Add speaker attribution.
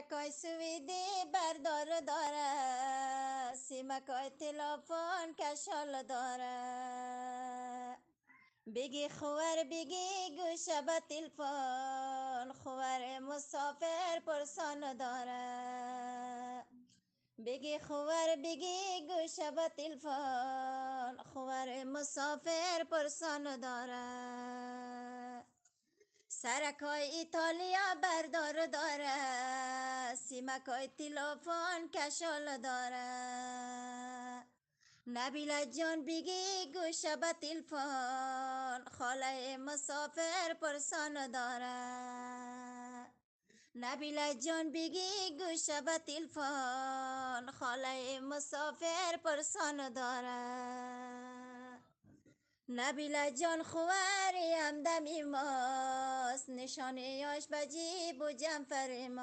Speaker 1: سرکای سویدی بردار داره، سیمکای تلافن کشال داره. بگی خوار بگی گوشه به تلفن، خوار مسافر پرسان داره. بگی خوار بگی گوشه به تلفن، خوار مسافر پرسان داره. سرکای ایتالیا بردار داره، سیمکای تلافن کشال داره. نبیله جان بگی گوشه به تلفن، خاله مسافر پرسان داره. نبیله جان بگی گوشه به تلفن، خاله مسافر پرسان داره. نبیله جان خواری همدمی ماست، نشانیاش به جیب و جنفر ما.